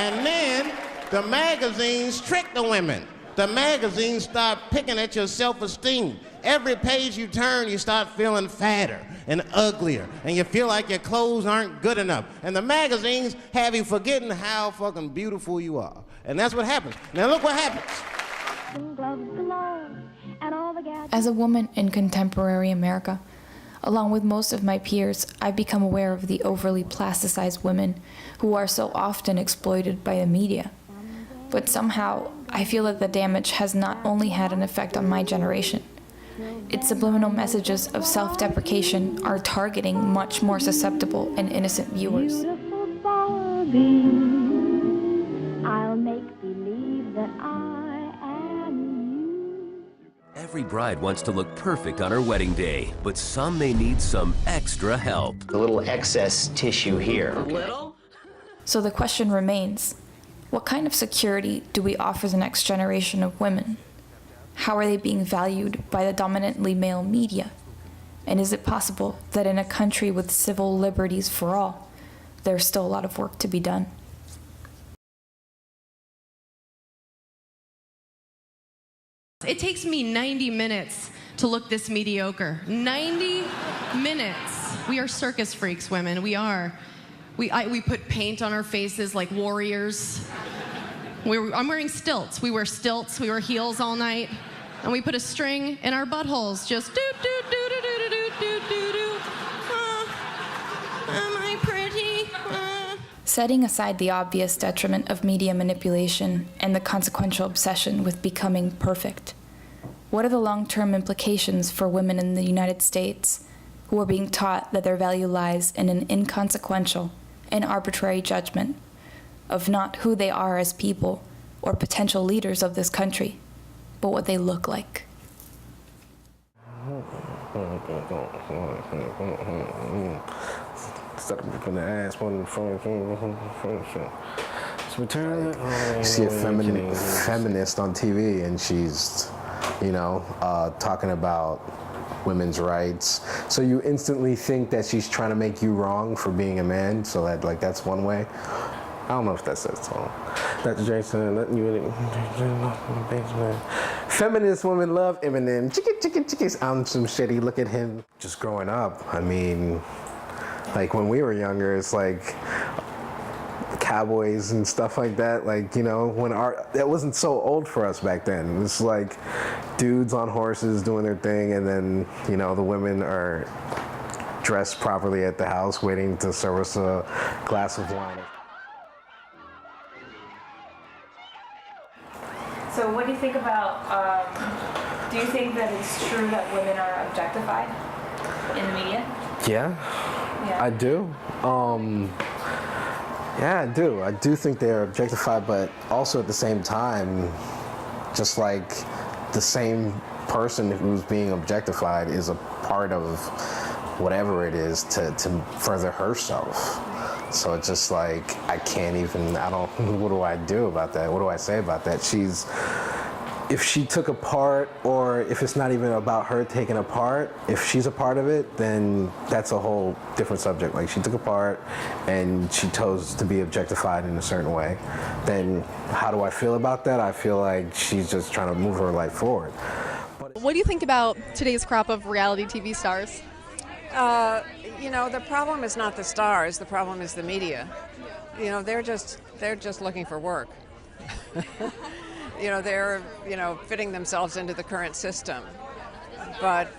And then the magazines trick the women. The magazines start picking at your self-esteem. Every page you turn, you start feeling fatter and uglier, and you feel like your clothes aren't good enough. And the magazines have you forgetting how fucking beautiful you are. And that's what happens. Now look what happens. As a woman in contemporary America, along with most of my peers, I've become aware of the overly plasticized women who are so often exploited by the media. But somehow, I feel that the damage has not only had an effect on my generation. Its subliminal messages of self-deprecation are targeting much more susceptible and innocent viewers. I'll make believe that I am you. Every bride wants to look perfect on her wedding day, but some may need some extra help. A little excess tissue here. A little? So the question remains, what kind of security do we offer the next generation of women? How are they being valued by the dominantly male media? And is it possible that in a country with civil liberties for all, there's still a lot of work to be done? It takes me 90 minutes to look this mediocre. 90 minutes. We are circus freaks, women. We are. We put paint on our faces like warriors. I'm wearing stilts. We wear stilts. We wear heels all night. And we put a string in our buttholes. Just do, do, do, do, do, do, do, do, do. Am I pretty? Setting aside the obvious detriment of media manipulation and the consequential obsession with becoming perfect, what are the long-term implications for women in the United States who are being taught that their value lies in an inconsequential and arbitrary judgment of not who they are as people or potential leaders of this country, but what they look like? You see a feminist on TV and she's, talking about women's rights. So you instantly think that she's trying to make you wrong for being a man. So that's one way. I don't know if that says so. Dr. Jason, letting you in. Feminist women love Eminem. Chicka. I'm some shitty. Look at him. Just growing up, I mean, like when we were younger, it's like cowboys and stuff like that. Like, that wasn't so old for us back then. It was like dudes on horses doing their thing, and then, the women are dressed properly at the house waiting to serve us a glass of wine. So what do you think about, do you think that it's true that women are objectified in the media? Yeah. I do. Yeah, I do. I do think they're objectified, but also at the same time, just like the same person who's being objectified is a part of whatever it is to further herself. So it's just like, what do I do about that? What do I say about that? If she took a part, or if it's not even about her taking a part, if she's a part of it, then that's a whole different subject. Like, she took a part and she chose to be objectified in a certain way, then how do I feel about that? I feel like she's just trying to move her life forward. What do you think about today's crop of reality TV stars? The problem is not the stars, the problem is the media. They're just looking for work. They're, fitting themselves into the current system. But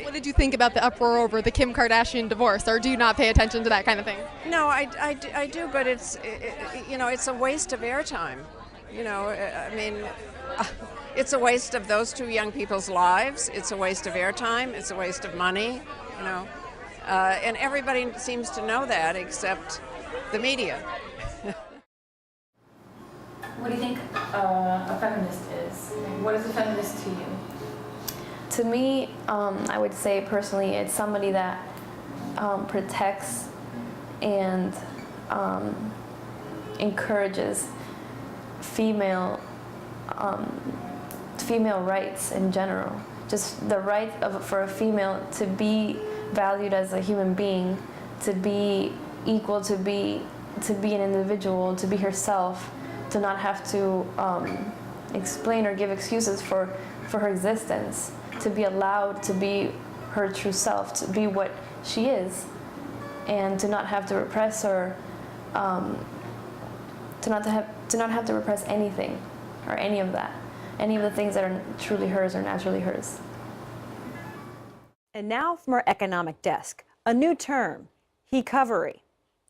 what did you think about the uproar over the Kim Kardashian divorce, or do you not pay attention to that kind of thing? No, I do, but it's a waste of airtime. It's a waste of those two young people's lives. It's a waste of airtime. It's a waste of money. And everybody seems to know that except the media. What do you think a feminist is? What is a feminist to you? To me, I would say personally, it's somebody that protects and encourages female rights in general. Just the right for a female to be valued as a human being, to be equal, to be to be an individual, to be herself, to not have to explain or give excuses for her existence, to be allowed to be her true self, to be what she is, and to not have to repress or to not have to repress anything or any of that, any of the things that are truly hers or naturally hers. And now from our economic desk, a new term, he-covery.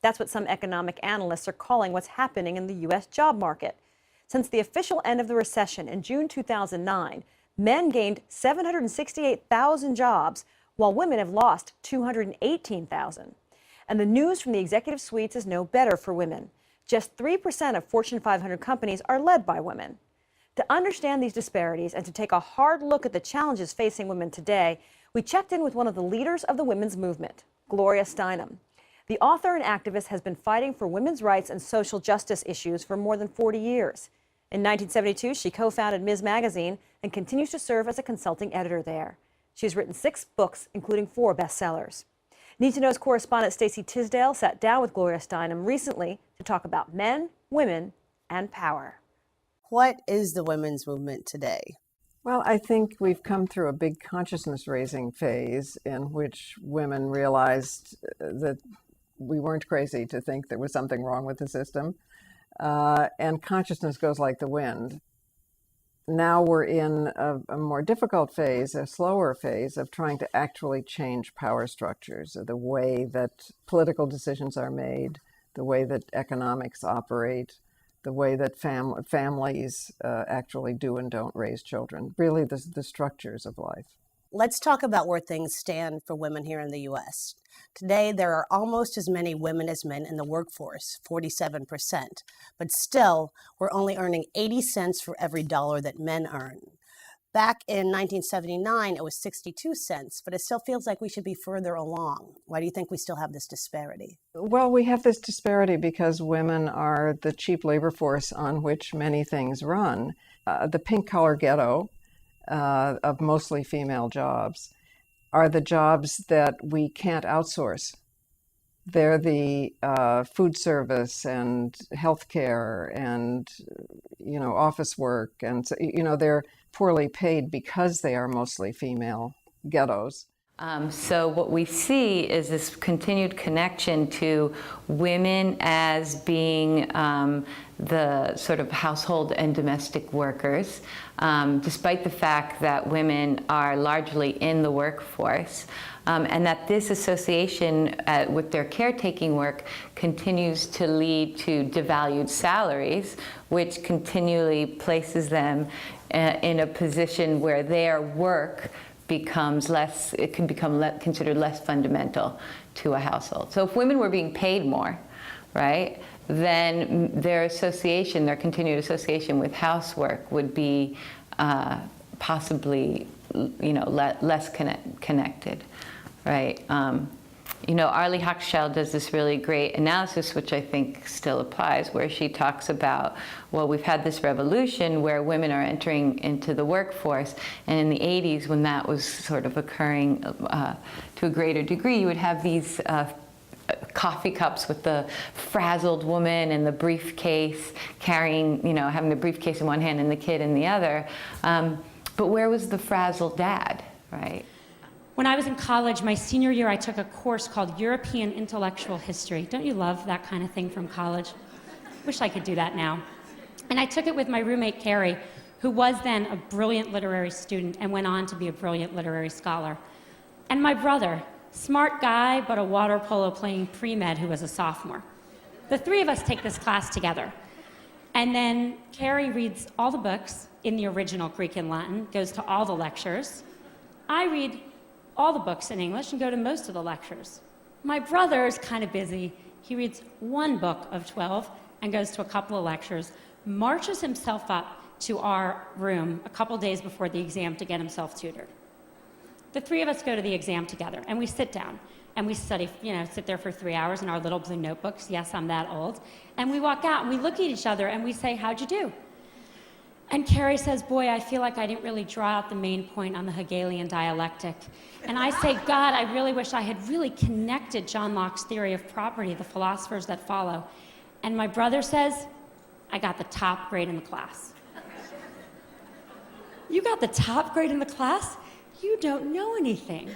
That's what some economic analysts are calling what's happening in the U.S. job market. Since the official end of the recession in June 2009, men gained 768,000 jobs, while women have lost 218,000. And the news from the executive suites is no better for women. Just 3% of Fortune 500 companies are led by women. To understand these disparities and to take a hard look at the challenges facing women today, we checked in with one of the leaders of the women's movement, Gloria Steinem. The author and activist has been fighting for women's rights and social justice issues for more than 40 years. In 1972, she co-founded Ms. Magazine and continues to serve as a consulting editor there. She's written 6 books, including 4 bestsellers. Need to Know's correspondent Stacey Tisdale sat down with Gloria Steinem recently to talk about men, women, and power. What is the women's movement today? Well, I think we've come through a big consciousness-raising phase in which women realized that we weren't crazy to think there was something wrong with the system. And consciousness goes like the wind. Now we're in a more difficult phase, a slower phase of trying to actually change power structures, the way that political decisions are made, the way that economics operate, the way that families actually do and don't raise children, really the structures of life. Let's talk about where things stand for women here in the U.S. Today, there are almost as many women as men in the workforce, 47%. But still, we're only earning 80 cents for every dollar that men earn. Back in 1979, it was 62 cents, but it still feels like we should be further along. Why do you think we still have this disparity? Well, we have this disparity because women are the cheap labor force on which many things run. The pink-collar ghetto of mostly female jobs are the jobs that we can't outsource. They're the food service and healthcare and, office work. And, they're poorly paid because they are mostly female ghettos. So what we see is this continued connection to women as being the sort of household and domestic workers, despite the fact that women are largely in the workforce, and that this association with their caretaking work continues to lead to devalued salaries, which continually places them in a position where their work becomes less, it can become considered less fundamental to a household. So if women were being paid more, right, then their association, their continued association with housework would be possibly, less connected, right? Arlie Hochschild does this really great analysis, which I think still applies, where she talks about, well, we've had this revolution where women are entering into the workforce, and in the 80s, when that was sort of occurring to a greater degree, you would have these coffee cups with the frazzled woman and the briefcase carrying, having the briefcase in one hand and the kid in the other. But where was the frazzled dad, right? When I was in college, my senior year, I took a course called European Intellectual History. Don't you love that kind of thing from college? Wish I could do that now. And I took it with my roommate, Carrie, who was then a brilliant literary student and went on to be a brilliant literary scholar. And my brother, smart guy, but a water polo playing pre-med who was a sophomore. The 3 of us take this class together. And then Carrie reads all the books in the original Greek and Latin, goes to all the lectures. I read all the books in English and go to most of the lectures. My brother is kind of busy. He reads 1 book of 12 and goes to a couple of lectures, marches himself up to our room a couple days before the exam to get himself tutored. The 3 of us go to the exam together, and we sit down, and we study, sit there for 3 hours in our little blue notebooks. Yes, I'm that old. And we walk out, and we look at each other, and we say, how'd you do? And Carrie says, boy, I feel like I didn't really draw out the main point on the Hegelian dialectic. And I say, God, I really wish I had really connected John Locke's theory of property, the philosophers that follow. And my brother says, I got the top grade in the class. You got the top grade in the class? You don't know anything.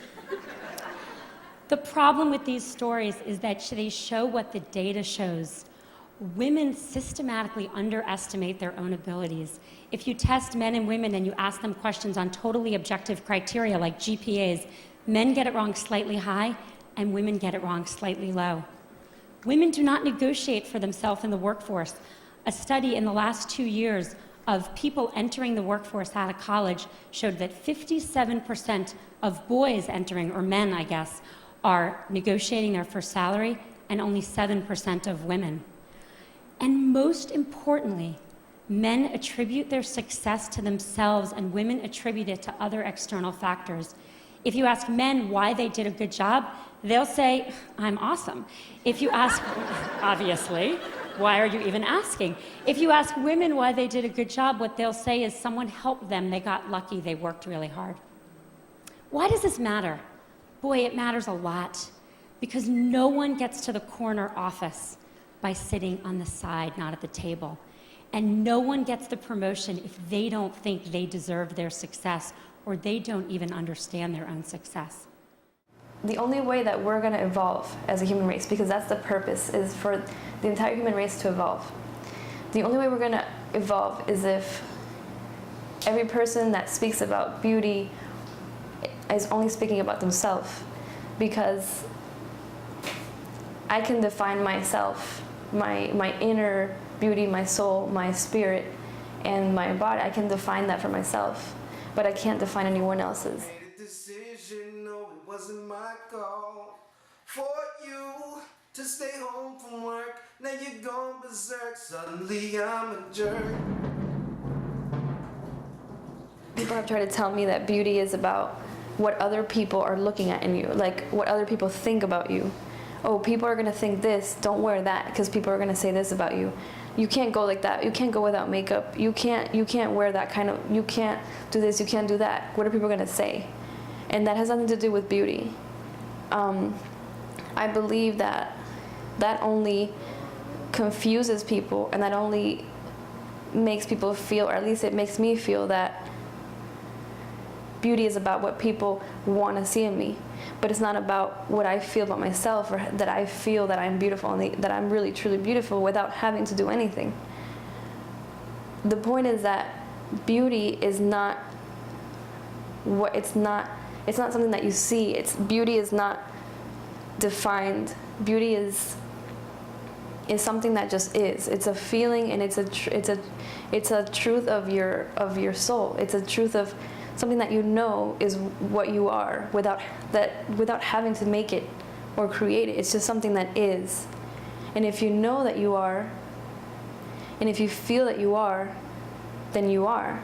The problem with these stories is that they show what the data shows. Women systematically underestimate their own abilities. If you test men and women and you ask them questions on totally objective criteria like GPAs, men get it wrong slightly high and women get it wrong slightly low. Women do not negotiate for themselves in the workforce. A study in the last 2 years of people entering the workforce out of college showed that 57% of boys entering, or men, I guess, are negotiating their first salary, and only 7% of women. And most importantly, men attribute their success to themselves and women attribute it to other external factors. If you ask men why they did a good job, they'll say, I'm awesome. If you ask, obviously, why are you even asking? If you ask women why they did a good job, what they'll say is someone helped them, they got lucky, they worked really hard. Why does this matter? Boy, it matters a lot, because no one gets to the corner office by sitting on the side, not at the table. And no one gets the promotion if they don't think they deserve their success or they don't even understand their own success. The only way that we're going to evolve as a human race, because that's the purpose, is for the entire human race to evolve. The only way we're going to evolve is if every person that speaks about beauty is only speaking about themselves, because I can define myself, my inner beauty, my soul, my spirit, and my body. I can define that for myself, but I can't define anyone else's. No, it wasn't my call for you to stay home from work. Now you're gone berserk. Suddenly I'm a jerk. People have tried to tell me that beauty is about what other people are looking at in you, like what other people think about you. Oh, people are gonna think this, don't wear that because people are gonna say this about you. You can't go like that. You can't go without makeup. You can't wear that kind of, you can't do this, you can't do that. What are people gonna say? And that has nothing to do with beauty. I believe that only confuses people, and that only makes people feel, or at least it makes me feel, that beauty is about what people want to see in me. But it's not about what I feel about myself, or that I feel that I'm beautiful and that I'm really truly beautiful without having to do anything. The point is that beauty is not what, it's not something that you see. Beauty is not defined. Beauty is something that just is. It's a feeling, and it's a truth of your soul. It's a truth of something that you know is what you are without having to make it or create it. It's just something that is. And if you know that you are, and if you feel that you are, then you are.